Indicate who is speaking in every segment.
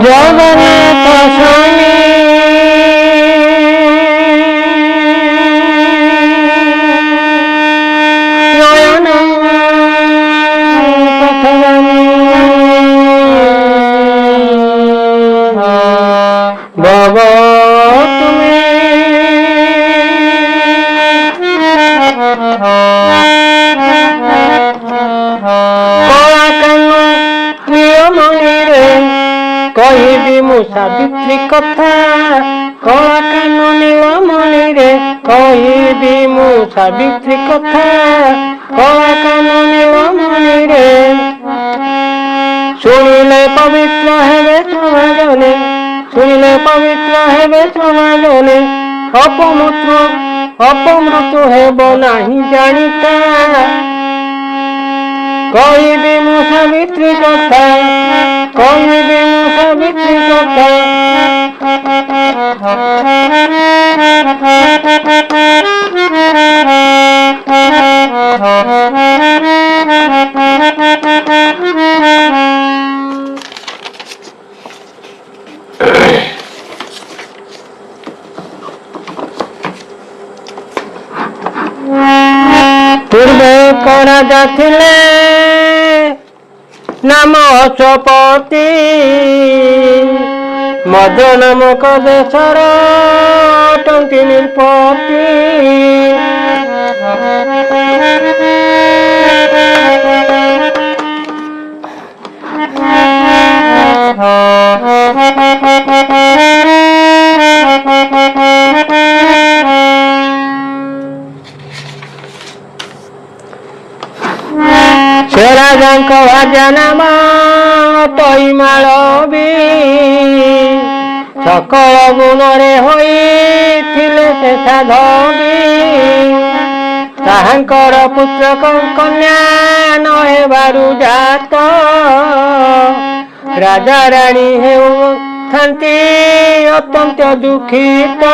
Speaker 1: জগন্নাথ স্বামী নয়ন পথগামী ভব তুমি কলা কানু নিয়মণিরে কহিবি মু সাবিত্রী কথা কলা কানু নীলমণিরে কহিবি মু সাবিত্রী কথা কলা কানু নীলমণিরে শুনিলে পবিত্র হেবে সমাজনে শুনিলে পবিত্র হেবে সমাজনে অপমৃত হেব নাহি জানিতা কহিবি মু সাবিত্রী কথা কহিবি মু সাবিত্রী কথা ପୂର୍ବେ କରାଯା ଥିଲେ ନାମ ଅଶ୍ୱପତି ମଦ ନାମକ ଦେଶର ଅଟନ୍ତି ନିପତି ସେ ରାଜାଙ୍କ ରାଜା ନାମ ତୈମାଳ ବି ସକଳ ଗୁଣରେ ହୋଇଥିଲେ ସେ ସାଧବୀ ତାହାଙ୍କର ପୁତ୍ର କନ୍ୟା ନ ହେବାରୁ ଜାତ ରାଜା ରାଣୀ ହେଉଥାନ୍ତି ଅତ୍ୟନ୍ତ ଦୁଃଖିତ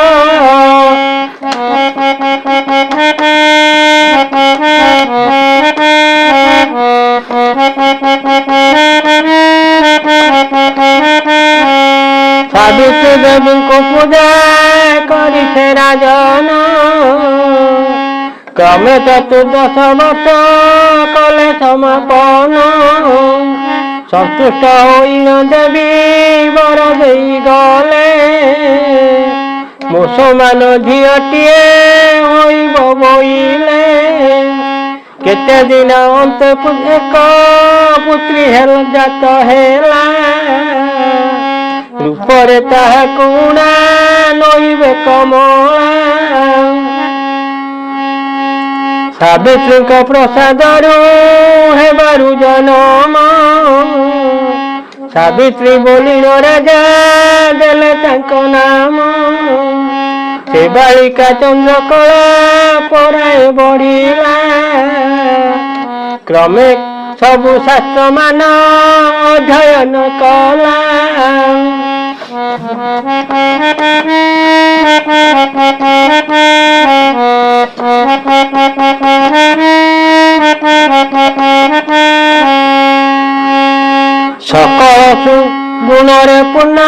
Speaker 1: ସାବିତ୍ରୀ ଦେବୀଙ୍କୁ ପୂଜା କରି ସେ ରାଜନ କ୍ରମେ ଚତୁର୍ଦଶ ବର୍ଷ କଲେ ସମାପନ ସନ୍ତୁଷ୍ଟ ହୋଇନ ଦେବୀ ବର ଦେଇ ଗଲେ ମୁସଲମାନ ଝିଅଟିଏ ହୋଇବ ବୋଇଲେ କେତେ ଦିନ ଅନ୍ତେ ଏକ ପୁତ୍ରୀ ଜାତ ହେଲା ରୂପରେ ତାହାକୁ ଉଣା ନଇବେ କମଳା ସାବିତ୍ରୀଙ୍କ ପ୍ରସାଦରୁ ହେବାରୁ ଜନମ ସାବିତ୍ରୀ ବୋଲି ରାଜା ଦେଲେ ତାଙ୍କ ନାମ ସେ ବାଳିକା ଚନ୍ଦ୍ରକଳା ପରାଏ ବଢିଲା କ୍ରମେ ସବୁ ଶାସ୍ତ୍ର ମାନ ଅଧ୍ୟୟନ କଲା ସକଳ ଗୁଣରେ ପୂର୍ଣ୍ଣ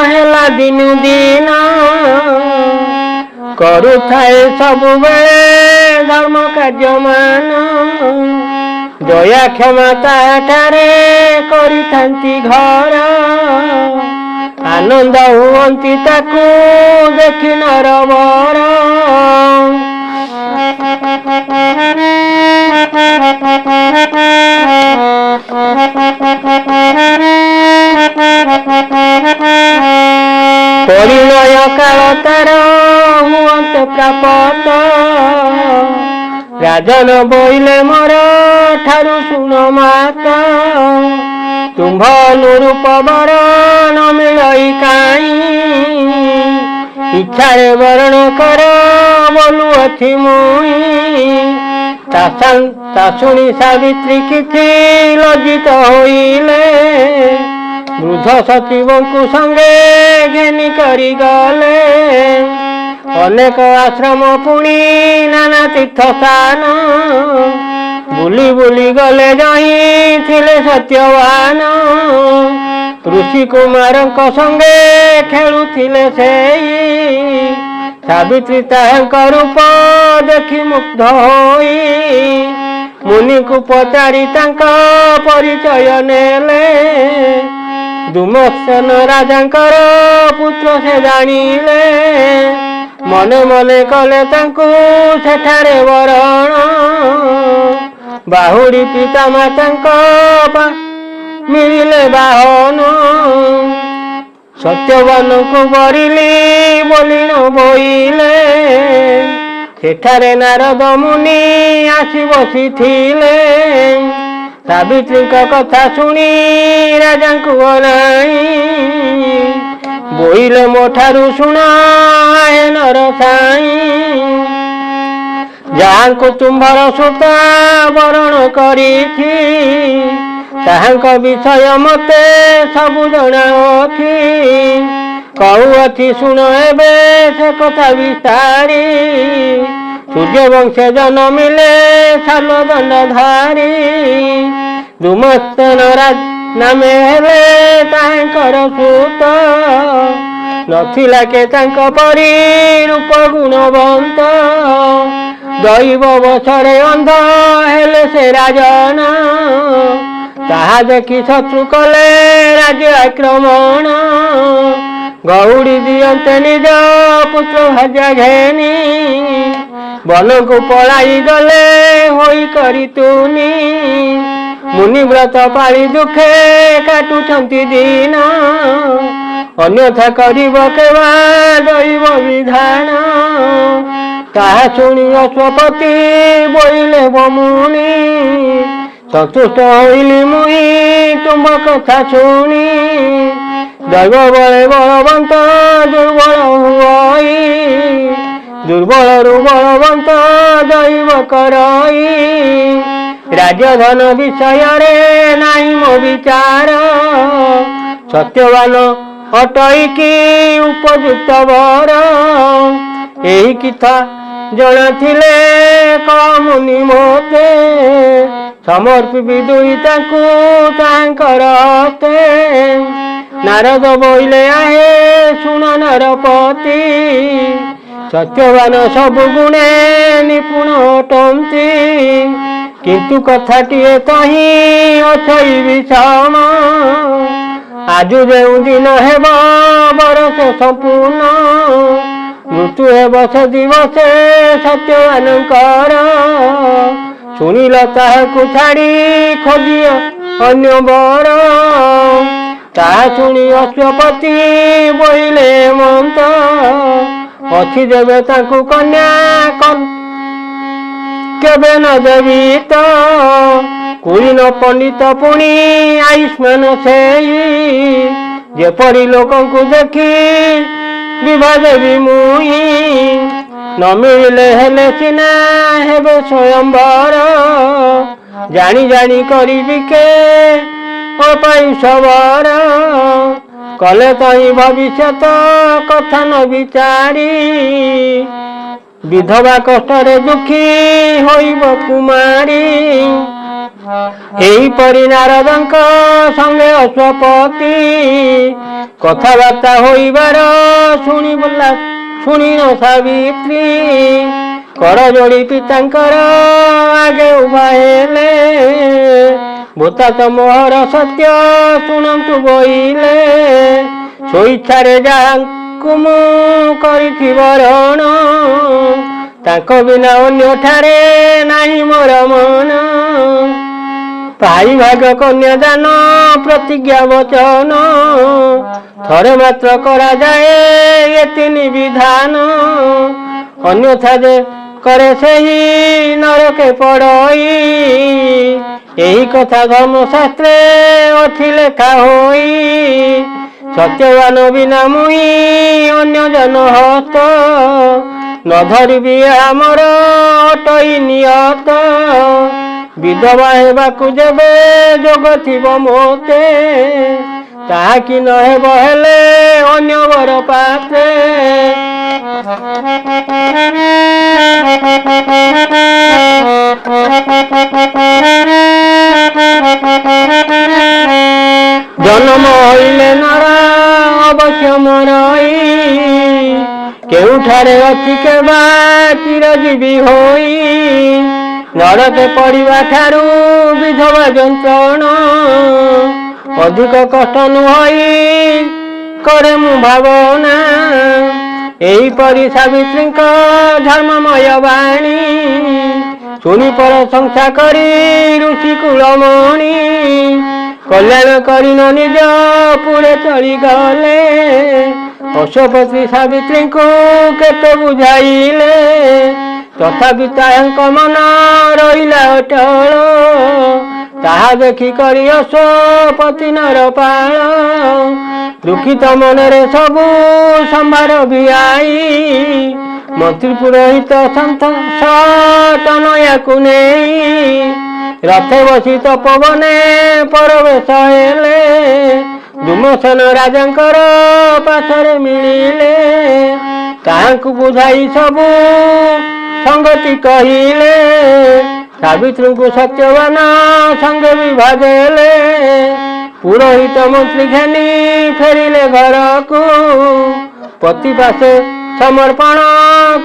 Speaker 1: ହେଲା ଦିନୁ ଦିନ କରୁଥାଏ ସବୁବେଳେ ଧର୍ମ କାର୍ଯ୍ୟମାନ ଦୟା କ୍ଷମା ତାଠାରେ କରିଥାନ୍ତି ଘର ଆନନ୍ଦ ହୁଅନ୍ତି ତାକୁ ଦେଖି ନରବର ପରିଣୟ କାଳ ତାର ହୁଅନ୍ତେ ପ୍ରାପତ ରାଜନ ବୋଇଲେ ମୋର ଠାରୁ ଶୁଣ ମାତ ତୁମ୍ଭ ଅନୁରୂପ ବର ନ ମିଳଇ କାଇଁ ଇଚ୍ଛାରେ ବରଣ କର ବୋଲୁଅଛି ମୁଇଁ ତା ଶୁଣି ସାବିତ୍ରୀ କିଛି ଲଜ୍ଜିତ ହୋଇଲେ ବୃଦ୍ଧ ସଚିବଙ୍କୁ ସଙ୍ଗେ ଘେନି କରି ଗଲେ ଅନେକ ଆଶ୍ରମ ପୁଣି ନାନା ତୀର୍ଥ ସ୍ଥାନ ବୁଲି ବୁଲି ଗଲେ ଯାଇ ଥିଲେ ସତ୍ୟବାନ ଋଷି କୁମାରଙ୍କ ସଙ୍ଗେ ଖେଳୁଥିଲେ ସେଇ ସାବିତ୍ରୀ ତାଙ୍କ ରୂପ ଦେଖି ମୁଗ୍ଧ ହୋଇ ମୁନିକୁ ପଚାରି ତାଙ୍କ ପରିଚୟ ନେଲେ ଦୁମତ୍ସନ ରାଜାଙ୍କର ପୁତ୍ର ସେ ଜାଣିଲେ ମନେ ମନେ କଲେ ତାଙ୍କୁ ସେଠାରେ ବରଣ ବାହୁଡ଼ି ପିତା ମାତାଙ୍କ ମିଳିଲେ ବାହନ ସତ୍ୟବାନଙ୍କୁ ବରିଲି ବୋଲି ନ ବୋଇଲେ ସେଠାରେ ନାରଦ ମୁନି ଆସି ବସିଥିଲେ ସାବିତ୍ରୀଙ୍କ କଥା ଶୁଣି ରାଜାଙ୍କୁ ଅନାଇ ବୋଇଲେ ମୋ ଠାରୁ ଶୁଣ ହେ ନର ସାଇ ଯାହାଙ୍କୁ ତୁମ୍ଭର ସୁତା ବରଣ କରିଛି ତାହାଙ୍କ ବିଷୟ ମତେ ସବୁ ଜଣାଅଛି କହୁଅଛି ଶୁଣ ଏବେ ସେ କଥା ବିସ୍ତାରି ସୂର୍ଯ୍ୟବଂଶ ଜନ୍ମିଲେ ଶାଲ ଦଣ୍ଡଧାରୀ ଦୁମତ୍ସନ ନାମେ ହେଲେ ତାଙ୍କର ସୁତ ନଥିଲା କେ ତାଙ୍କ ପରି ରୂପ ଗୁଣବନ୍ତ ଦୈବ ବଶରେ ଅନ୍ଧ ହେଲେ ସେ ରାଜନ ତାହା ଦେଖି ଶତ୍ରୁ କଲେ ରାଜ୍ୟ ଆକ୍ରମଣ ଗଉଡ଼ି ଦିଅନ୍ତେ ନିଜ ପୁତ୍ର ଭାଜା ଘେନି ବନକୁ ପଳାଇ ଗଲେ ହୋଇ କରି ତୁନି ମୁନିବ୍ରତ ପାଳି ଦୁଃଖେ କାଟୁଛନ୍ତି ଦିନ ଅନ୍ୟଥା କରିବ କେବା ଦୈବ ବିଧାନ ତାହା ଶୁଣି ଅଶ୍ୱପତି ବୋଇଲେ ବମୁନି ସନ୍ତୁଷ୍ଟ ହୋଇଲି ମୁଇଁ ତୁମ କଥା ଶୁଣି ଦୈବ ବଳେ ବଳବନ୍ତ ଦୁର୍ବଳ ହୁଅଇ ଦୁର୍ବଳରୁ ବଳବନ୍ତ ଦୈବ କରଇ ରାଜଧନ ବିଷୟରେ ନାହିଁ ମୋ ବିଚାର ସତ୍ୟବାନ ଅଟଇକି ଉପଯୁକ୍ତ ବର ଏହି କଥା ଜଣାଥିଲେ କମୁନି ମୋତେ ସମର୍ପି ଦୁଇ ତାଙ୍କୁ ତାଙ୍କର ନାରଦ ବୋଇଲେ ଆହେ ଶୁଣ ନରପତି ସତ୍ୟବାନ ସବୁ ଗୁଣେ ନିପୁଣ ଅଟନ୍ତି କିନ୍ତୁ କଥାଟିଏ ତହିଁ ଅଛଇ ବିଷମ ଆଜୁ ଯେଉଁ ଦିନ ହେବ ବରଷ ସମ୍ପୂର୍ଣ୍ଣ ମୃତ୍ୟୁ ହେବ ସେ ଦିବସେ ସତ୍ୟବାନଙ୍କର ଶୁଣିଲ ତାହାକୁ ଛାଡ଼ି ଖୋଜିଅ ଅନ୍ୟ ବର ତାହା ଶୁଣି ଅଶ୍ୱପତି ବୋଇଲେ ମନ୍ତ ଅଛି ଦେବେ ତାଙ୍କୁ କନ୍ୟା କେବେ ନ ଦେବି ତ କୁଳିନ ପଣ୍ଡିତ ପୁଣି ଆୟୁଷ୍ମାନ ସେଇ ଯେପରି ଲୋକଙ୍କୁ ଦେଖି ବିଭା ଦେବି ମୁଇଁ ନ ମିଳିଲେ ହେଲେ ସିନା ହେବେ ସ୍ୱୟଂବର ଜାଣି ଜାଣି କରିବି କେ ଅପାୟୁଷବର କଲେ ତହିଁ ଭବିଷ୍ୟତ କଥା ନ ବିଚାରି ବିଧବା କଷ୍ଟରେ ଦୁଃଖୀ ହୋଇବ କୁମାରୀ ଏହିପରି ନାରଦଙ୍କ ସଙ୍ଗେ ଅଶ୍ୱପତି କଥାବାର୍ତ୍ତା ହୋଇବାର ଶୁଣିନ ସାବିତ୍ରୀ କର ଯୋଡ଼ି ପିତାଙ୍କର ଆଗେ ଉଭା ହେଲେ ଭୂତାତ ମୋହର ସତ୍ୟ ଶୁଣନ୍ତୁ ବୋଇଲେ ସ୍ୱଇଚ୍ଛାରେ ଯାହାଙ୍କୁ ମୁଁ କରିଛି ବରଣ ତାଙ୍କ ବିନା ଅନ୍ୟଠାରେ ନାହିଁ ମୋର ମନ ପାଇ ଭାଗ କନ୍ୟାଦାନ ପ୍ରତିଜ୍ଞା ବଚନ ଥରେ ମାତ୍ର କରାଯାଏ ଏ ତିନି ବିଧାନ ଅନ୍ୟଥା ଯେ करे सही नरके पड़ई यही कथा धर्मशास्त्रे अच्छी लेखा होई सत्यवान बिना मुई अन्य जन हस्त न धरिबी आमर अटई नियत विधवा हेबाकु जेबे जोग थिबो मोते ताहा कि न हेबो हेले अन्य वर पाते জন্ম হইলে নরা অবশ্য মরই কেউঠারে ଅଛି କେବା ଚିରଜୀବୀ ହୋଇ ନରକେ ପଡ଼ିବା ଠାରୁ ବିଧବା ଯନ୍ତ୍ରଣା ଅଧିକ କଷ୍ଟ ନୁହଇ କରେ ମୁଁ ଭାବନା ଏହିପରି ସାବିତ୍ରୀଙ୍କ ଧର୍ମମୟ ବାଣୀ ଶୁଣି ପ୍ରଶଂସା କରି ଋଷି କୁଳମଣି କଲ୍ୟାଣ କରିନ ନିଜ ପୁରେ ଚଳିଗଲେ ଅଶ୍ୱପତି ସାବିତ୍ରୀଙ୍କୁ କେତେ ବୁଝାଇଲେ ତଥାପି ତାଙ୍କ ମନ ରହିଲା ଅଟଳ ତାହା ଦେଖି କରି ଅଶ୍ୱପତି ନରପାଳ ଦୁଃଖିତ ମନରେ ସବୁ ସମ୍ଭାର ଭିଆଇ ମନ୍ତ୍ରୀ ପୁରୋହିତ ସନ୍ଥ ସତନୟାକୁ ନେଇ ରଥେ ବସି ତପବନେ ପରବେଶ ହେଲେ ଦୁମସନ ରାଜାଙ୍କର ପାଶରେ ମିଳିଲେ ତାହାଙ୍କୁ ବୁଝାଇ ସବୁ ସଙ୍ଗତି କହିଲେ ସାବିତ୍ରୀଙ୍କୁ ସତ୍ୟବାନ ସଙ୍ଗେ ବିଭା ଦେଲେ ପୁରୋହିତ ମନ୍ତ୍ରୀ ଘେନି ଫେରିଲେ ଘରକୁ ପତି ପାଶେ ସମର୍ପଣ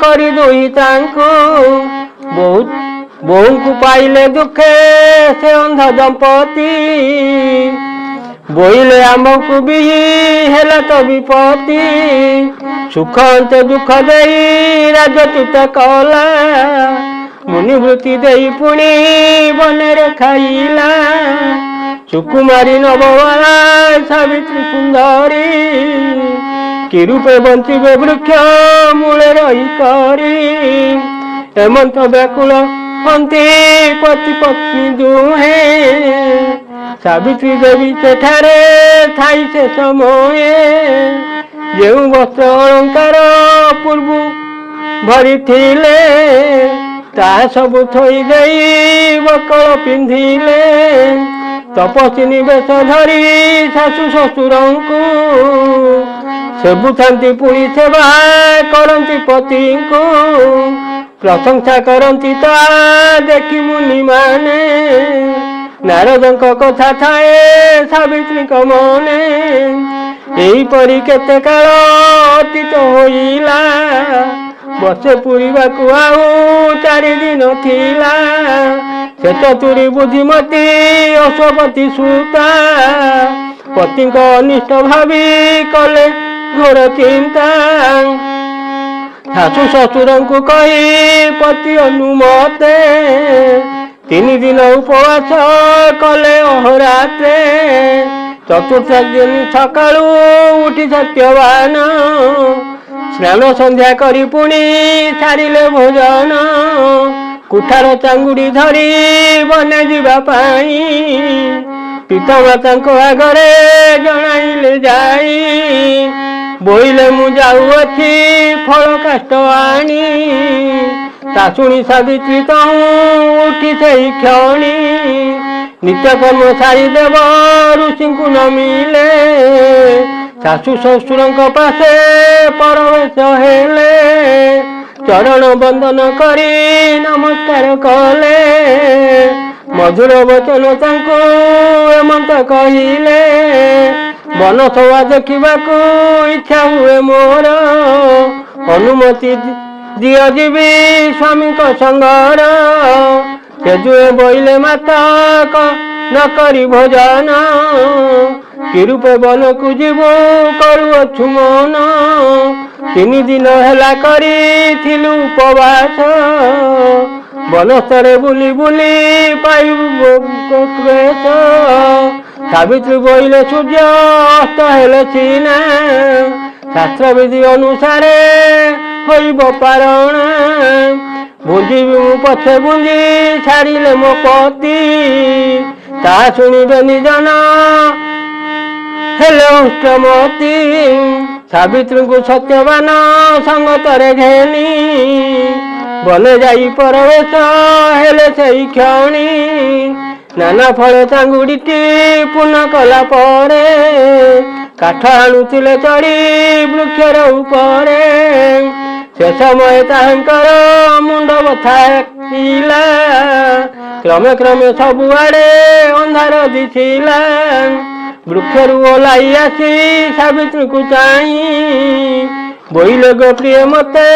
Speaker 1: କରି ଦୁଇ ତାଙ୍କୁ ବୋହୂଙ୍କୁ ପାଇଲେ ଦୁଃଖେ ସେ ଅନ୍ଧ ଦମ୍ପତି ବୋଇଲେ ଆମକୁ ବି ହେଲା ତ ବିପତ୍ତି ସୁଖ ଅନ୍ତେ ଦୁଃଖ ଦେଇ ରାଜଚ୍ୟୁତ କଲା ମୁନିବୃତ୍ତି ଦେଇ ପୁଣି ବନରେ ଖାଇଲା ସୁକୁମାରୀ ନବବାଳା ସାବିତ୍ରୀ ସୁନ୍ଦରୀ କି ରୂପେ ବଞ୍ଚିବେ ବୃକ୍ଷ ମୂଳେ ରହି କରି ହେମନ୍ତ ବ୍ୟାକୁଳ ହନ୍ତି ପତି ପତ୍ନୀ ଦୁହେଁ ସାବିତ୍ରୀ ଦେବୀ ସେଠାରେ ଥାଇ ସେ ସମୟେ ଯେଉଁ ବସ୍ତ୍ର ଅଳଙ୍କାର ପୂର୍ବୁ ଭରିଥିଲେ ତାହା ସବୁ ଥୋଇ ଦେଇ ବକଳ ପିନ୍ଧିଲେ ତପସ୍ୱିନୀ ବେଶ ଧରି ଶାଶୁ ଶ୍ୱଶୁରଙ୍କୁ ସେବୁଥାନ୍ତି ପୁଣି ସେବା କରନ୍ତି ପତିଙ୍କୁ ପ୍ରଶଂସା କରନ୍ତି ତା ଦେଖି ମୁନିମାନେ ନାରଦଙ୍କ କଥା ଥାଏ ସାବିତ୍ରୀଙ୍କ ମନେ ଏହିପରି କେତେ କାଳ ଅତୀତ ହୋଇଲା ବର୍ଷେ ପୁରିବାକୁ ଆଉ 4 ଦିନ ଥିଲା ସେ ଚତୁରୀ ବୁଦ୍ଧିମତୀ ଅଶ୍ୱପତି ସୁତା ପତିଙ୍କ ଅନିଷ୍ଟ ଭାବି କଲେ ଘୋର ଚିନ୍ତା ଶାଶୁ ଶ୍ୱଶୁରଙ୍କୁ କହି ପତି ଅନୁମତେ 3 ଦିନ ଉପବାସ କଲେ ଅହରାତ୍ରେ ଚତୁର୍ଥ ଦିନ ସକାଳୁ ଉଠି ସତ୍ୟବାନ ସ୍ନାନ ସନ୍ଧ୍ୟା କରି ପୁଣି ସାରିଲେ ଭୋଜନ କୁଠାର ଚାଙ୍ଗୁଡ଼ି ଧରି ବନେ ଯିବା ପାଇଁ ପିତାମାତାଙ୍କ ଆଗରେ ଜଣାଇଲେ ଯାଇ ବୋଇଲେ ମୁଁ ଯାଉଅଛି ଫଳ କାଷ୍ଟ ଆଣି ତା ଶୁଣି ସାବିତ୍ରୀ ତହୁଁ ଉଠି ସେଇ କ୍ଷଣି ନିତ୍ୟକର୍ମ ସାରିଦେବ ଋଷିଙ୍କୁ ନମିଲେ ଶାଶୁ ଶ୍ୱଶୁରଙ୍କ ପାଶେ ପରବେଶ ହେଲେ ଚରଣ ବନ୍ଦନ କରି ନମସ୍କାର କଲେ ମଧୁର ବଚନ ତାଙ୍କୁ ଏମନ୍ତ କହିଲେ ବନଶୋଭା ଦେଖିବାକୁ ଇଚ୍ଛା ହୁଏ ମୋର ଅନୁମତି ଦିଅ ଯିବି ସ୍ୱାମୀଙ୍କ ସଙ୍ଗର ସେ ଦୁହେଁ ବୋଇଲେ ମାତା ନ କରି ଭୋଜନ କି ରୂପେ ବନକୁ ଯିବୁ କରୁଅଛୁ ମନ 3 ଦିନ ହେଲା କରିଥିଲୁ ଉପବାସ ବନସ୍ତରେ ବୁଲି ବୁଲି ପାଇବୁ କ୍ଲେଶ ସାବିତ୍ରୀ ବୋଇଲେ ସୂର୍ଯ୍ୟ ଅସ୍ତ ହେଲେ ସିନା ଶାସ୍ତ୍ରବିଧି ଅନୁସାରେ ହୋଇବ ପାରଣ ବୁଞ୍ଜିବି ମୁଁ ପଛେ ବୁଞ୍ଜି ଛାଡ଼ିଲେ ମୋ ପତି ତାହା ଶୁଣିବେନି ଜନ ହେଲେ ଅଷ୍ଟମତି ସାବିତ୍ରୀଙ୍କୁ ସତ୍ୟବାନ ସଙ୍ଗତରେ ଘେନି ବନେ ଯାଇ ପରବେଶ ହେଲେ ସେଇ କ୍ଷଣି ନାନା ଫଳ ଚାଙ୍ଗୁଡିଟି ପୂର୍ଣ୍ଣ କଲା ପରେ କାଠ ଆଣୁଥିଲେ ଚଢି ବୃକ୍ଷର ଉପରେ ସେ ସମୟ ତାହାଙ୍କର ମୁଣ୍ଡ ବଥା ଥିଲା କ୍ରମେ କ୍ରମେ ସବୁଆଡେ ଅନ୍ଧାର ଦିଶିଲା। ବୃକ୍ଷରୁ ଓହ୍ଲାଇ ଆସି ସାବିତ୍ରୀକୁ ଚାହିଁ ବୋଇଲେ ଗୋ ପ୍ରିୟ ମତେ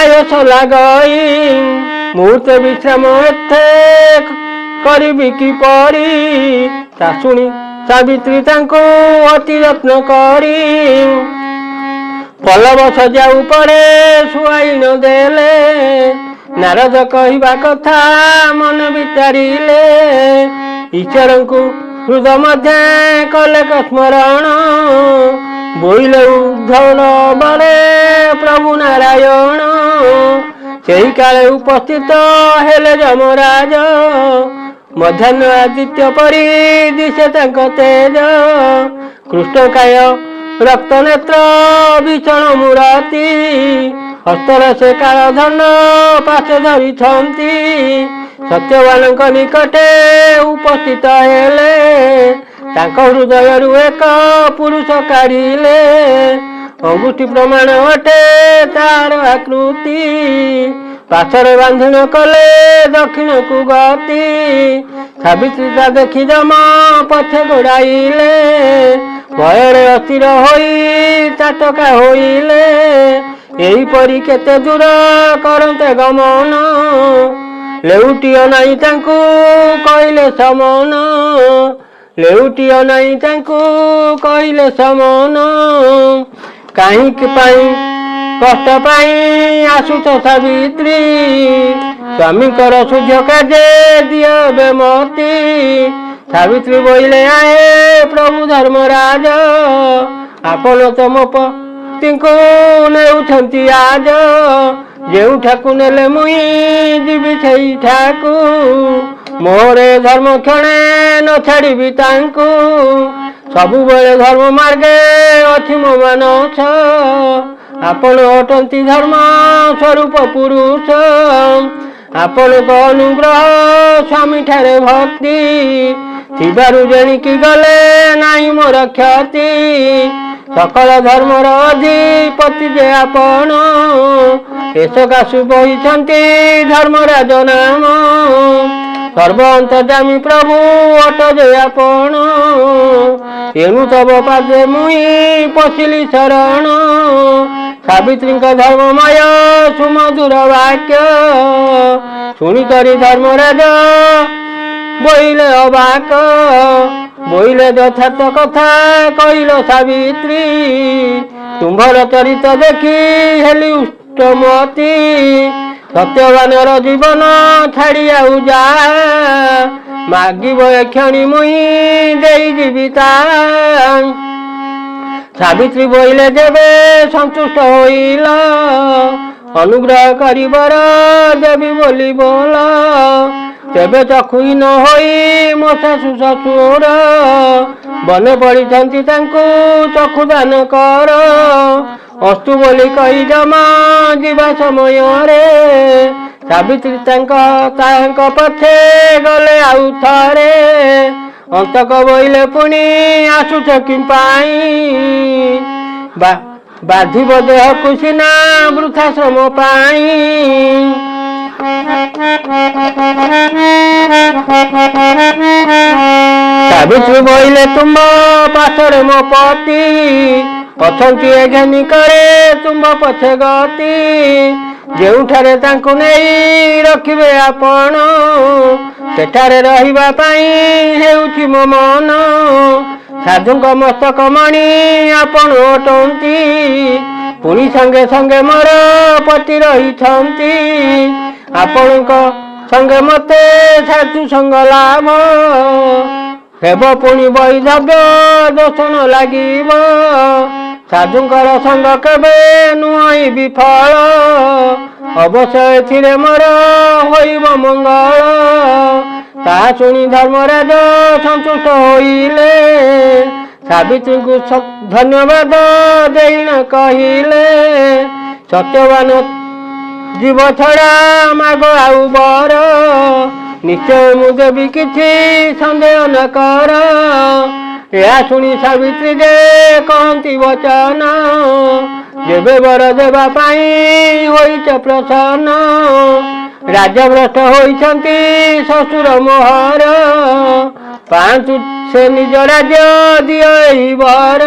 Speaker 1: ଆୟସ ଲାଗଇ। ମୁହୂର୍ତ୍ତେ ବିଶ୍ରାମ ଏତେ କରିବି କିପରି। ତା ଶୁଣି ସାବିତ୍ରୀ ତାଙ୍କୁ ଅତି ଯତ୍ନ କରି ପଲ୍ଲବ ସଜା ଉପରେ ଶୁଆଇ ନ ଦେଲେ। ନାରଦ କହିବା କଥା ମନ ବିଚାରିଲେ। ଈଶ୍ୱରଙ୍କୁ ହୃଦ ମଧ୍ୟରେ କଲେ ସ୍ମରଣ। ବୋଇଲେ ଉଦ୍ଧରଣ ବଳେ ପ୍ରଭୁ ନାରାୟଣ। ସେହି କାଳେ ଉପସ୍ଥିତ ହେଲେ ଯମରାଜ। ମଧ୍ୟାହ୍ନ ଆଦିତ୍ୟ ପରି ଦିଶେ ତାଙ୍କ ତେଜ। କୃଷ୍ଣକାୟ ରକ୍ତ ନେତ୍ର ଭୀଷଣ ମୂରତି। ହସ୍ତରେ ସେ କାଳ ଧନ ପାଶେ ଧରିଛନ୍ତି। ସତ୍ୟବାନଙ୍କ ନିକଟେ ଉପସ୍ଥିତ ହେଲେ। ତାଙ୍କ ହୃଦୟରୁ ଏକ ପୁରୁଷ କାଢିଲେ। ଅଙ୍ଗୁଠି ପ୍ରମାଣ ଅଟେ ତାର ଆକୃତି। ପାଶରେ ବାନ୍ଧନ କଲେ ଦକ୍ଷିଣକୁ ଗତି। ସାବିତ୍ରୀ ତା ଦେଖି ଯମ ପଛେ ଗୋଡାଇଲେ। ଭୟରେ ଅସ୍ଥିର ହୋଇ ତାଟକା ହୋଇଲେ। ଏହିପରି କେତେ ଦୂର କରନ୍ତେ ଗମନ। ଲେଉଟି ଅନାଇ ତାଙ୍କୁ କହିଲେ ସମନ। ଲେଉଟି ଅନାଇ ତାଙ୍କୁ କହିଲେ ସମନ। କାହିଁକି ପାଇଁ କଷ୍ଟ ପାଇଁ ଆସୁଛ ସାବିତ୍ରୀ। ସ୍ୱାମୀଙ୍କର ସୂର୍ଯ୍ୟ କାର୍ଯ୍ୟ ଦିଅ ବେମତି। ସାବିତ୍ରୀ ବୋଇଲେ ଆଏ ପ୍ରଭୁ ଧର୍ମରାଜ। ଆପଣ ତମ ପତିଙ୍କୁ ନେଉଛନ୍ତି ଆଜ। ଯେଉଁଠାକୁ ନେଲେ ମୁଇଁ ଯିବି ସେଇଠାକୁ। ମୋରେ ଧର୍ମ କ୍ଷଣେ ନ ଛାଡ଼ିବି ତାଙ୍କୁ। ସବୁବେଳେ ଧର୍ମ ମାର୍ଗେ ଅଛି ମୋ ମାନସ। ଆପଣ ଅଟନ୍ତି ଧର୍ମ ସ୍ୱରୂପ ପୁରୁଷ। ଆପଣଙ୍କ ଅନୁଗ୍ରହ ସ୍ୱାମୀ ଠାରେ ଭକ୍ତି। ଥିବାରୁ ଜେଣିକି ଗଲେ ନାହିଁ ମୋର କ୍ଷତି। ସକଳ ଧର୍ମର ଅଧିପତି ଯେ ଆପଣ। ଏସକାଶୁ ବହିଛନ୍ତି ଧର୍ମରାଜ ନାମ। ସର୍ବ ଅନ୍ତର୍ଯାମୀ ପ୍ରଭୁ ଅଟ ଯେ ଆପଣ। ଏଣୁ ତବ ପାଦେ ମୁଇଁ ପଶିଲି ଶରଣ। ସାବିତ୍ରୀଙ୍କ ଧର୍ମମୟ ସୁମଧୁର ବାକ୍ୟ ଶୁଣିକରି ଧର୍ମରାଜ ବୋଇଲେ ଅବାକ। ବୋଇଲେ ଯଥାର୍ଥ କଥା କହିଲ ସାବିତ୍ରୀ। ତୁମ୍ଭର ଚରିତ ଦେଖି ହେଲି ଉଷ୍ଟମତି। ସତ୍ୟବାନର ଜୀବନ ଛାଡ଼ି ଆଉ ଯା। ମାଗିବ ଏକ୍ଷଣି ମୁଇଁ ଦେଇଯିବି ତା। ସାବିତ୍ରୀ ବୋଇଲେ ଯେବେ ସନ୍ତୁଷ୍ଟ ହୋଇଲ। ଅନୁଗ୍ରହ କରିବର ଦେବି ବୋଲି ବୋଲ। ତେବେ ଚକ୍ଷୁହୀନ ହୋଇ ମୋ ଶାଶୁ ଶ୍ୱଶୁର। ବନେ ପଡ଼ିଛନ୍ତି ତାଙ୍କୁ ଚକ୍ଷୁ ଦାନ କର। ଅସ୍ତୁ ବୋଲି କହି ଜମା ଯିବା ସମୟରେ। ସାବିତ୍ରୀ ତାଙ୍କ ପଛେ ଗଲେ ଆଉ ଥରେ। ଅନ୍ତକ ବୋଇଲେ ପୁଣି ଆସୁଛ କି ପାଇଁ। ବାଧିବ ଦେହକୁ ସିନା ବୃଥା ଶ୍ରମ ପାଇଁ। ସାବିତ୍ରୀ ବୋଇଲେ ତୁମ୍ଭ ପାଶରେ ମୋ ପତି। ଅଛନ୍ତି ଏ ଘେନି କରେ ତୁମ୍ଭ ପଛେ ଗତି। ଯେଉଁଠାରେ ତାଙ୍କୁ ନେଇ ରଖିବେ ଆପଣ। ସେଠାରେ ରହିବା ପାଇଁ ହେଉଛି ମୋ ମନ। ସାଧୁଙ୍କ ମସ୍ତକ ମଣି ଆପଣ ଅଟନ୍ତି। ପୁଣି ସଙ୍ଗେ ସଙ୍ଗେ ମୋର ପତି ରହିଛନ୍ତି। ଆପଣଙ୍କ ସଙ୍ଗେ ମତେ ସାଧୁ ସଙ୍ଗ ଲାଭ। ହେବ ପୁଣି ବୈଧବ୍ୟ ଦୋଷ ନ ଲାଗିବ। ସାଧୁଙ୍କର ସଙ୍ଗ କେବେ ନୁହଁ ବିଫଳ। ଅବଶ୍ୟ ଏଥିରେ ମୋର ହୋଇବ ମଙ୍ଗଳ। ତାହା ଶୁଣି ଧର୍ମରାଜ ସନ୍ତୁଷ୍ଟ ହୋଇଲେ। ସାବିତ୍ରୀଙ୍କୁ ଧନ୍ୟବାଦ ଦେଇ ନ କହିଲେ। ସତ୍ୟବାନ ଜୀବ ଛଡ଼ା ମାଗ ଆଉ ବର। ନିଶ୍ଚୟ ମୁଁ ଦେବି କିଛି ସନ୍ଦେହ ନ କର। ଏହା ଶୁଣି ସାବିତ୍ରୀ ଯେ କହନ୍ତି ବଚନ। ଯେବେ ବର ଦେବା ପାଇଁ ହୋଇଛ ପ୍ରସନ୍ନ। ରାଜଭ୍ରଷ୍ଟ ହୋଇଛନ୍ତି ଶ୍ୱଶୁର ମୋହର, ପାଞ୍ଚୁ ସେ ନିଜ ରାଜ୍ୟ ଦିଅ ଏହି ବର।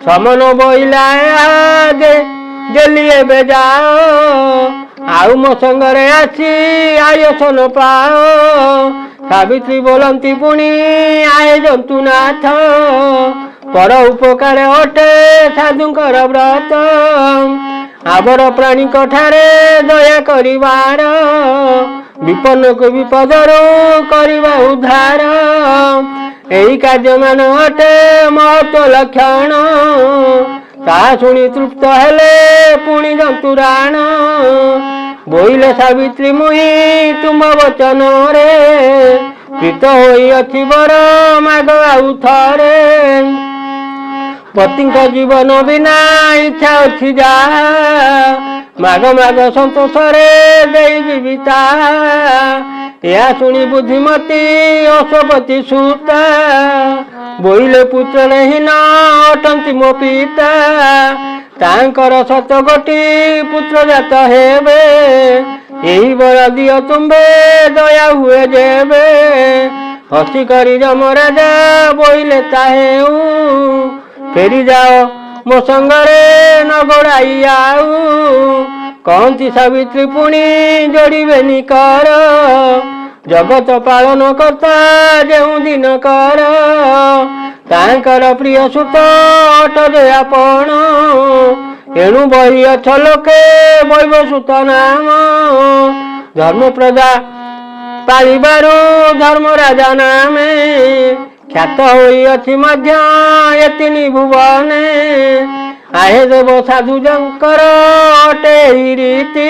Speaker 1: ସମନ ବୋଇଲା ଦେଲି ଏବେ ଯାଅ, ଆଉ ମୋ ସଙ୍ଗରେ ଆସି ଆୟସନ ପାଅ। ସାବିତ୍ରୀ ବୋଲନ୍ତି ପୁଣି ଆଏ ଜନ୍ତୁନାଥ, ପର ଉପକାର ଅଟେ ସାଧୁଙ୍କର ବ୍ରତ। ଆବର ପ୍ରାଣୀଙ୍କ ଠାରେ ଦୟା କରିବାର, ବିପନ୍ନକୁ ବିପଦରୁ କରିବା ଉଦ୍ଧାର। ଏହି କାର୍ଯ୍ୟମାନ ଅଟେ ମହତ୍ଵ ଲକ୍ଷଣ, ତାହା ଶୁଣି ତୃପ୍ତ ହେଲେ ପୁଣି ଜନ୍ତୁରାଣ। ବୋଇଲେ ସାବିତ୍ରୀ ମୁହିଁ ତୁମ ବଚନରେ, ପ୍ରୀତ ହୋଇଅଛି ବର ମାଗ ଆଉ ଥରେ। ପତିଙ୍କ ଜୀବନ ବିନା ଇଚ୍ଛା ଅଛି ଯାହା, ମାଗ ମାଗ ସନ୍ତୋଷରେ ଦେଇଯିବି ତାହା। ଏହା ଶୁଣି ବୁଦ୍ଧିମତୀ ଅଶ୍ୱପତି ସୁତା, ବୋଇଲେ ପୁତ୍ରହୀନ ଅଟନ୍ତି ମୋ ପିତା। ତାଙ୍କର ଶତକୋଟି ପୁତ୍ର ଜାତ ହେବେ, ଏହି ବର ଦିଅ ତୁମ୍ଭେ ଦୟା ହୁଏ ଯେବେ। ହସି କରି ଯମରାଜା ବୋଇଲେ ତା ହେଉ, ଫେରି ଯାଅ ମୋ ସଙ୍ଗରେ ନଗଡ଼ାଇ ଆଉ। କହନ୍ତି ସାବିତ୍ରୀ ପୁଣି ଯୋଡ଼ିବେନି କର, ଜଗତ ପାଳନ କର୍ତ୍ତା ଯେଉଁ ଦିନ କର। ତାଙ୍କର ପ୍ରିୟ ସୁତ ଅଟରେ ଆପଣ, ଏଣୁ ବହିଅଛ ଲୋକେ ବୈବସୁତ ନାମ। ଧର୍ମପ୍ରଜା ପାଳିବାରୁ ଧର୍ମରାଜା ନାମେ, ଖ୍ୟାତ ହୋଇଅଛି ମଧ୍ୟ ଏ ତିନି ଭୁବନେ। ଆହେ ଦେବ ସାଧୁ ଜଙ୍କର ଅଟେ ଏହି ରୀତି,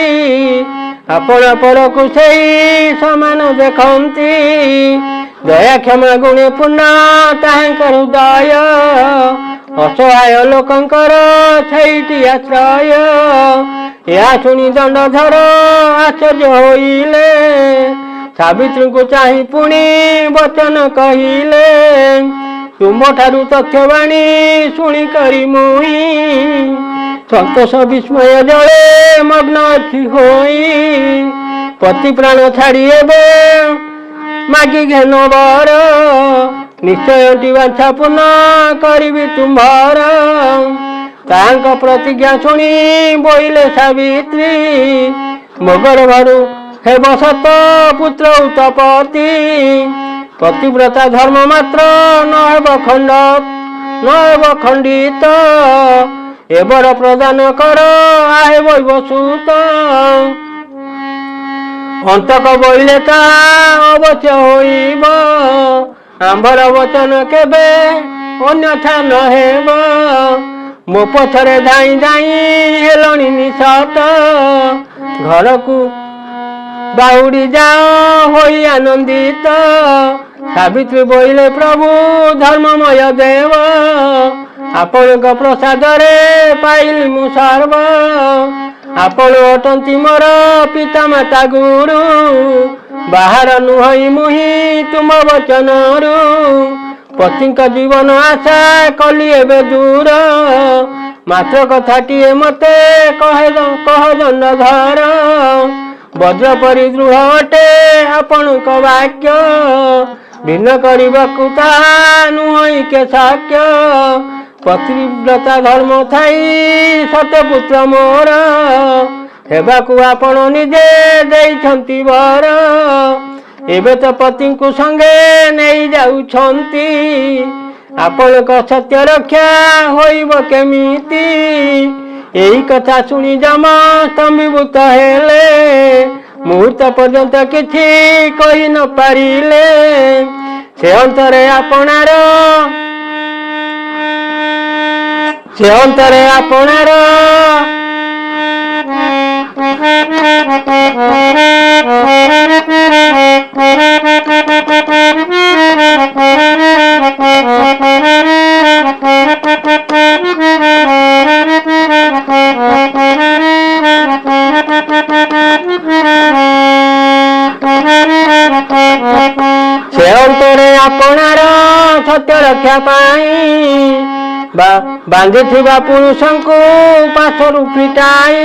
Speaker 1: ଆପଣ ପରକୁ ସେଇ ସମାନ ଦେଖନ୍ତି। ଦୟା କ୍ଷମା ଗୁଣେ ପୂର୍ଣ୍ଣ ତାହାଙ୍କର ହୃଦୟ, ଅସହାୟ ଲୋକଙ୍କର ସେଇଠି ଆଶ୍ରୟ। ଏହା ଶୁଣି ଦଣ୍ଡଧର ଆଶ୍ଚର୍ଯ୍ୟ ହୋଇଲେ, ସାବିତ୍ରୀଙ୍କୁ ଚାହିଁ ପୁଣି ବଚନ କହିଲେ। ତୁମଠାରୁ ତଥ୍ୟବାଣୀ ଶୁଣି କରି ମୁହିଁ, ସନ୍ତୋଷ ବିସ୍ମୟ ଜଳେ ମଗ୍ନ ଅଛି ହୋଇ। ପତି ପ୍ରାଣ ଛାଡ଼ି ଏବେ ମାଗି ଘେନ ବର, ନିଶ୍ଚୟଟି ବାଞ୍ଛା ପୂର୍ଣ୍ଣ କରିବି ତୁମ୍ଭର। ତାଙ୍କ ପ୍ରତିଜ୍ଞା ଶୁଣି ବୋଇଲେ ସାବିତ୍ରୀ, ମୋ ଗର୍ଭରୁ ହେବ ସତ ପୁତ୍ର ଉତ୍ତପତି। ପତିବ୍ରତା ଧର୍ମ ମାତ୍ର ନ ହେବ ଖଣ୍ଡିତ, ଏବର ପ୍ରଦାନ କର ଆହେ ବୈବସୁତ। ଅନ୍ତକ ବୋଇଲେ ତାହା ଅବଶ୍ୟ ହୋଇବ, ଆମ୍ଭର ବଚନ କେବେ ଅନ୍ୟଥା ନ ହେବ। ମୋ ପଛରେ ଧାଇଁ ଧାଇଁ ହେଲଣି ନିଶତ, ଘରକୁ ବାହୁଡ଼ି ଯାଅ ହୋଇ ଆନନ୍ଦିତ। ସାବିତ୍ରୀ ବୋଇଲେ ପ୍ରଭୁ ଧର୍ମମୟ ଦେବ, ଆପଣଙ୍କ ପ୍ରସାଦରେ ପାଇଲି ମୁଁ ସର୍ବ। ଆପଣ ଅଟନ୍ତି ମୋର ପିତା ମାତା ଗୁରୁ, ବାହାର ନୁହଁଇ ମୁହିଁ ତୁମ ବଚନରୁ। ପତିଙ୍କ ଜୀବନ ଆଶା କଲି ଏବେ ଦୂର, ମାତ୍ର କଥାଟିଏ ମତେ କହ ଦଣ୍ଡଧର। ବଜ୍ର ପରି ଦୃଢ଼ ଅଟେ ଆପଣଙ୍କ ବାକ୍ୟ, ଭିନ୍ନ କରିବାକୁ ତାହା ନୁହଁଇ କେ ଶକ୍ୟ। ପତିବ୍ରତା ଧର୍ମ ଥାଇ ସତପୁତ୍ର ମୋର, ହେବାକୁ ଆପଣ ନିଜେ ଦେଇଛନ୍ତି ବର। ଏବେ ତ ପତିଙ୍କୁ ସଙ୍ଗେ ନେଇ ଯାଉଛନ୍ତି, ଆପଣଙ୍କ ସତ୍ୟ ରକ୍ଷା ହୋଇବ କେମିତି। ଏହି କଥା ଶୁଣି ଯମ ସ୍ତମ୍ଭୀଭୂତ ହେଲେ, ମୁହୂର୍ତ୍ତ ପର୍ଯ୍ୟନ୍ତ କିଛି କହି ନ ପାରିଲେ। ସେ ଅନ୍ତରେ ଆପଣାର ସତ୍ୟ ରକ୍ଷା ପାଇଁ ବାନ୍ଧିଥିବା ପୁରୁଷଙ୍କୁ ପାଶରୁ ଫିଟାଇ,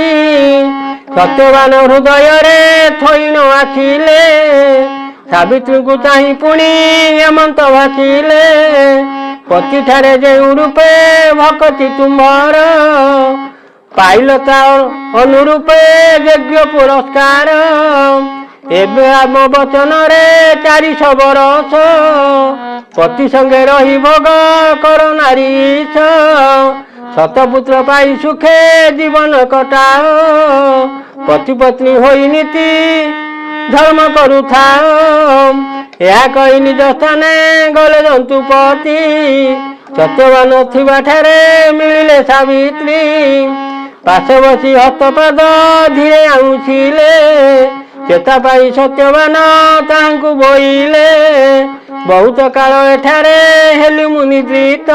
Speaker 1: ସତ୍ୟବାନ ହୃଦୟରେ ଥୋଇ ନ ଆସିଲେ ସାବିତ୍ରୀଙ୍କୁ ଚାହିଁ ପୁଣି ହେମନ୍ତ ଭାସିଲେ ପତିଠାରେ ଯେଉଁ ରୂପେ ଭକତି ତୁମ୍ଭର ପାଇଲ ତା ଅନୁରୂପେ ଯୋଗ୍ୟ ପୁରସ୍କାର ଏବେ ଆମ ବଚନରେ 400 ବରଷ ପତି ସଙ୍ଗେ ରହି ଭୋଗ କର ନାରୀଶ ଶତପୁତ୍ର ପାଇ ସୁଖେ ଜୀବନ କଟାଅ ପତି ପତ୍ନୀ ହୋଇ ନୀତି ଧର୍ମ କରୁଥାଅ ଏହା କହି ନିଜ ସ୍ଥାନେ ଗଲେ ଜନ୍ତୁପତି ସତ୍ୟବାନ ଥିବା ଠାରେ ମିଳିଲେ ସାବିତ୍ରୀ ପାଶ ବସି ହସ୍ତପାଦ ଧୀରେ ଆଉଁସିଲେ ଚେତା ପାଇ ସତ୍ୟବାନ ତାହାଙ୍କୁ ବୋଇଲେ ବହୁତ କାଳ ଏଠାରେ ହେଲି ମୁଁ ନିଦ୍ରିତ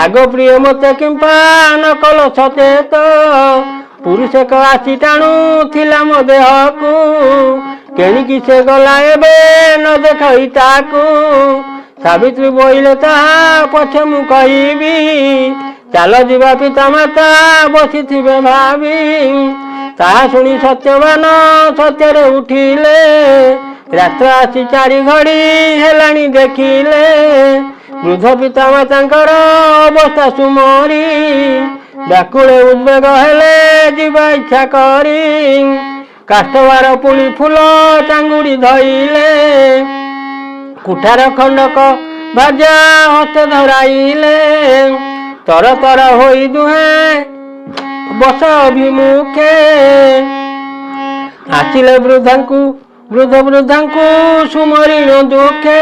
Speaker 1: ଆଗ ପ୍ରିୟ ମତେ କିମ୍ପା ନକଲ ସଚେତ ପୁରୁଷକ ଆସି ଟାଣୁ ଥିଲା ମୋ ଦେହକୁ କେଣିକି ସେ ଗଲା ଏବେ ନ ଦେଖଇ ତାକୁ ସାବିତ୍ରୀ ବୋଇଲେ ତାହା ପଛେ ମୁଁ କହିବି ଚାଲ ଯିବା ପିତା ମାତା ବସିଥିବେ ଭାବି ତାହା ଶୁଣି ସତ୍ୟବାନ ସତ୍ୟରେ ଉଠିଲେ ରାତ୍ର ଆସି 4 ଘଡ଼ି ହେଲାଣି ଦେଖିଲେ ବୃଦ୍ଧ ପିତା ମାତାଙ୍କର ଅବସ୍ଥା ସୁମରି ବ୍ୟାକୁଳେ ଉଦ୍ବେଗ ହେଲେ ଯିବା ଇଚ୍ଛା କରି କାଷ୍ଟବାର ପୁଳି ଫୁଲ ଚାଙ୍ଗୁଡ଼ି ଧଇଲେ କୁଠାର ଖଣ୍ଡକ ଭାଜା ହସ୍ତେ ଧରାଇଲେ ତର ତର ହୋଇ ଦୁହେଁ ବସ ଅଭିମୁଖେ ଆସିଲେ ବୃଦ୍ଧାଙ୍କୁ ସୁମରିଣ ଦୁଃଖେ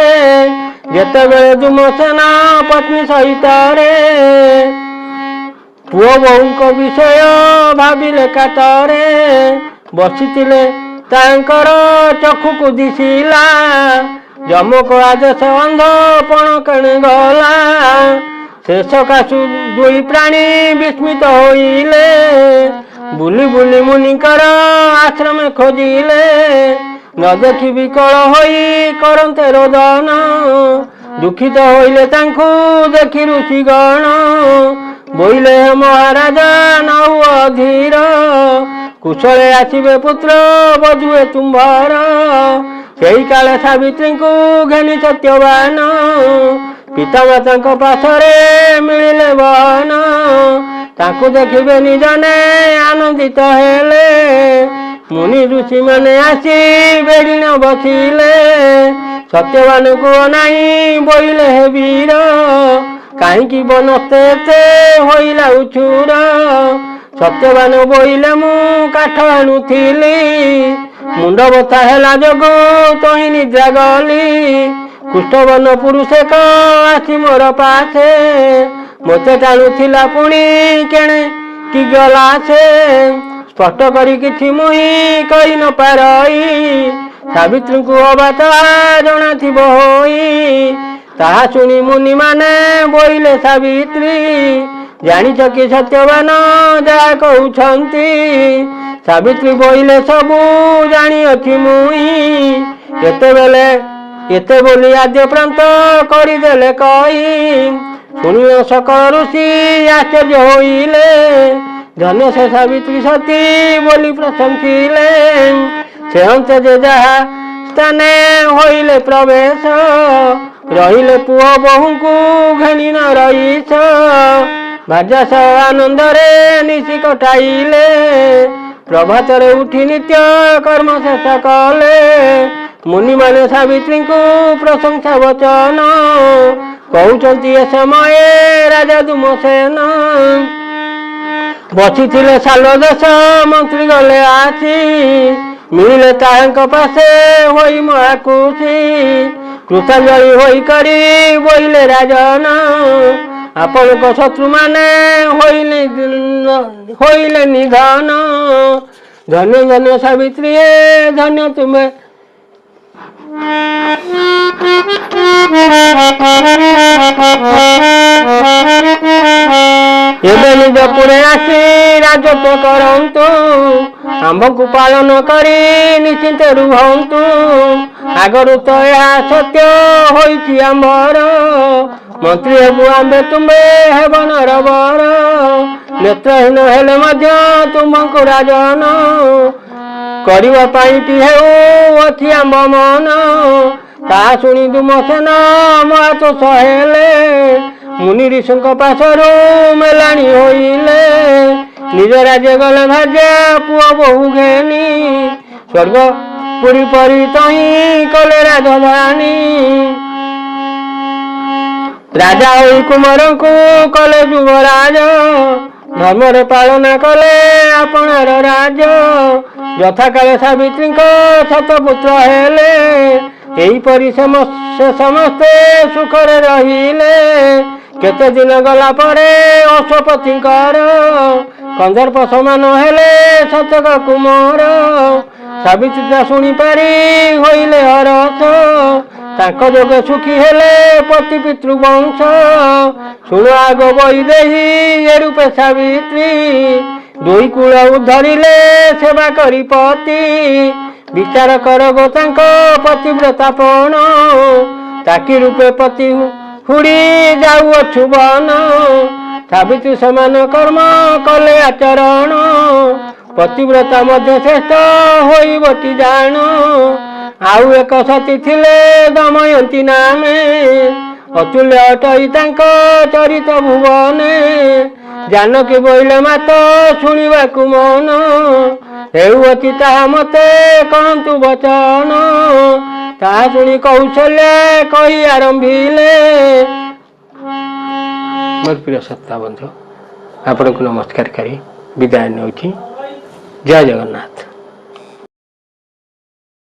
Speaker 1: ଯେତେବେଳେ ଦୁମସେନ ପତ୍ନୀ ସହିତରେ ପୁଅ ବୋହୂଙ୍କ ବିଷୟ ଭାବିଲେ କାତରେ ବସିଥିଲେ ତାଙ୍କର ଚକ୍ଷୁକୁ ଦିଶିଲା ଯମକ ଆଦେଶ ଅନ୍ଧପଣ କେଣେ ଗଲା ସେ ସକାଶୁ 2 ପ୍ରାଣୀ ବିସ୍ମିତ ହୋଇଲେ ବୁଲି ବୁଲି ମୁନିଙ୍କର ଆଶ୍ରମ ଖୋଜିଲେ ନ ଦେଖି ବିକଳ ହୋଇ କରନ୍ତେ ରୋଦନ ଦୁଃଖିତ ହୋଇଲେ ତାଙ୍କୁ ଦେଖି ଋଷିଗଣ ବୋଇଲେ ମହାରାଜା ନଉ ଅଧୀର କୁଶଳେ ଆସିବେ ପୁତ୍ର ବଧୁଏ ତୁମ୍ଭର ସେଇ କାଳେ ସାବିତ୍ରୀଙ୍କୁ ଘେନି ସତ୍ୟବାନ ପିତାମାତାଙ୍କ ପାଶରେ ମିଳିଲେ ବହନ ତାଙ୍କୁ ଦେଖିବେ ନିଜନେ ଆନନ୍ଦିତ ହେଲେ ମୁନି ଋଷି ମାନେ ଆସି ବେଡ଼ିନ ବସିଲେ ସତ୍ୟବାନଙ୍କୁ ଅନାଇ ବୋଇଲେ ହେ ବୀର କାହିଁକି ବନସ୍ତେ ଏତେ ହୋଇଲା ଉଛୁର ସତ୍ୟବାନ ବୋଇଲେ ମୁଁ କାଠ ଆଣୁଥିଲି ମୁଣ୍ଡ ବଥା ହେଲା ଯୋଗୁ ତହିଁ ନିଦ୍ରା ଗଲି କୁଷ୍ଠବନ ପୁରୁଷେକ ଆସି ମୋର ପାଶେ ମୋତେ ଟାଣୁଥିଲା ପୁଣି କେଣେ କି ଗଲା ସେ ସ୍ପଷ୍ଟ କରି କିଛି ମୁହିଁ କହି ନ ପାରଇ ସାବିତ୍ରୀଙ୍କୁ ଅବାତ ଜଣାଥିବ ହୋଇ ତାହା ଶୁଣି ମୁନି ମାନେ ବୋଇଲେ ସାବିତ୍ରୀ ଜାଣିଛ କି ସତ୍ୟବାନ ଯାହା କହୁଛନ୍ତି ସାବିତ୍ରୀ ବୋଇଲେ ସବୁ ଜାଣିଅଛି ମୁଇଁ ଏତେ ବୋଲି ଆଦ୍ୟ ପ୍ରାନ୍ତ କରିଦେଲେ କହି ଶୁଣିଲ ସକଳ ଋଷି ଆଶ୍ଚର୍ଯ୍ୟ ହୋଇଲେ ଧନ୍ୟ ସେ ସାବିତ୍ରୀ ସତୀ ବୋଲି ପ୍ରଶଂସିଲେ ସେ ଅନ୍ତେ ଯେ ଯାହା ସ୍ଥାନେ ହୋଇଲେ ପ୍ରବେଶ ରହିଲେ ପୁଅ ବୋହୂଙ୍କୁ ଘେନି ନ ରଇସ ଭାଜାସ ଆନନ୍ଦରେ ନିଶି କଟାଇଲେ ପ୍ରଭାତରେ ଉଠି ନିତ୍ୟ କର୍ମ ଶେଷ କଲେ ମୁନିମାନେ ସାବିତ୍ରୀଙ୍କୁ ପ୍ରଶଂସା ବଚନ କହୁଛନ୍ତି ଏ ସମୟରେ ରାଜା ଦୁମସେନ ବସିଥିଲେ ଶାଲ ଦେଶ ମନ୍ତ୍ରୀ ଗଲେ ଆସି ମିଳିଲେ ତାହାଙ୍କ ପାଶେ ହୋଇ ମହାଖୁସି କୃତାଞ୍ଜଳି ହୋଇ କରି ବୋଇଲେ ରାଜନ ଆପଣଙ୍କ ଶତ୍ରୁମାନେ ହୋଇଲେ ନିଧନ ଧନ୍ୟ ଧନ୍ୟ ସାବିତ୍ରୀ ଧନ୍ୟ ତୁମେ ଏବେ ନିଜ ପୁରେ ଆସି ରାଜତ୍ୱ କରନ୍ତୁ, ଆମ୍ଭକୁ ପାଳନ କରି ନିଶ୍ଚିନ୍ତ ରୁହନ୍ତୁ। ଆଗରୁ ତ ଏହା ସତ୍ୟ ହୋଇଛି ଆମ୍ଭର, ମନ୍ତ୍ରୀ ହେବୁ ଆମ୍ଭେ ତୁମ୍ଭେ ହେବ ନରବର। ନେତ୍ରହୀନ ହେଲେ ମଧ୍ୟ ତୁମକୁ ରାଜନ, କରିବା ପାଇଁଟି ହେଉଅଛି ଆମ୍ଭ ମନ। ତାହା ଶୁଣି ଦୁମସେନ ମହାତୋଷ ହେଲେ, ମୁନି ଋଷିଙ୍କ ପାଶରୁ ମେଲାଣି ହୋଇଲେ। ନିଜ ରାଜ୍ୟ ଗଲେ ଭାର୍ଯ୍ୟା ପୁଅ ବୋହୁ ଘେନି, ସ୍ୱର୍ଗ ପୁରୀ ପରି ତହିଁ କଲେ ରାଜଧାନୀ। ରାଜା ହୋଇ କୁମାରଙ୍କୁ କଲେ ଯୁବରାଜ, ଧର୍ମରେ ପାଳନ କଲେ ଆପଣାର ରାଜ। ଯଥାକାଳେ ସାବିତ୍ରୀଙ୍କ ଶତପୁତ୍ର ହେଲେ, ଏହିପରି ସେ ସମସ୍ତେ ସୁଖରେ ରହିଲେ। କେତେ ଦିନ ଗଲା ପରେ ଅଶ୍ୱପତିଙ୍କର, କନ୍ଦର୍ପ ସମାନ ହେଲେ ଶତକ କୁମାର। ସାବିତ୍ରୀ ଶୁଣିପାରି ହୋଇଲେ ହରସ, ତାଙ୍କ ଯୋଗେ ସୁଖୀ ହେଲେ ପତି ପିତୃବଂଶ। ଶୁଣ ଆଗ ବହି ଦେହି ଏ ରୂପେ ସାବିତ୍ରୀ, ଦୁଇ କୂଳ ଧରିଲେ ସେବା କରି ପତି। ବିଚାର କର ଗୋ ତାଙ୍କ ପତିବ୍ରତାପଣ, ତାକି ରୂପେ ପତି ହୁଡ଼ି ଯାଉଅଛୁ ବନ। ସାବିତ୍ରୀ ସମାନ କର୍ମ କଲେ ଆଚରଣ, ପତିବ୍ରତା ମଧ୍ୟ ଶ୍ରେଷ୍ଠ ହୋଇବଟି ଜାଣ। ଆଉ ଏକ ସତୀ ଥିଲେ ଦମୟନ୍ତୀ ନାମେ, ଅତୁଲ୍ୟ ଅଟଇ ତାଙ୍କ ଚରିତ ଭୁବନେ। ଜାନକୀ ବୋଇଲେ ମାତ ଶୁଣିବାକୁ ମନ, ହେଉଅଛି ତାହା ମତେ କହନ୍ତୁ ବଚନ। ତାହା ଶୁଣି କୌଶଲ୍ୟା କହି ଆରମ୍ଭିଲେ। ମୋର ପ୍ରିୟ ଶ୍ରୋତା ବନ୍ଧୁ, ଆପଣଙ୍କୁ ନମସ୍କାର କରି ବିଦାୟ ନେଉଛି। ଜୟ ଜଗନ୍ନାଥ।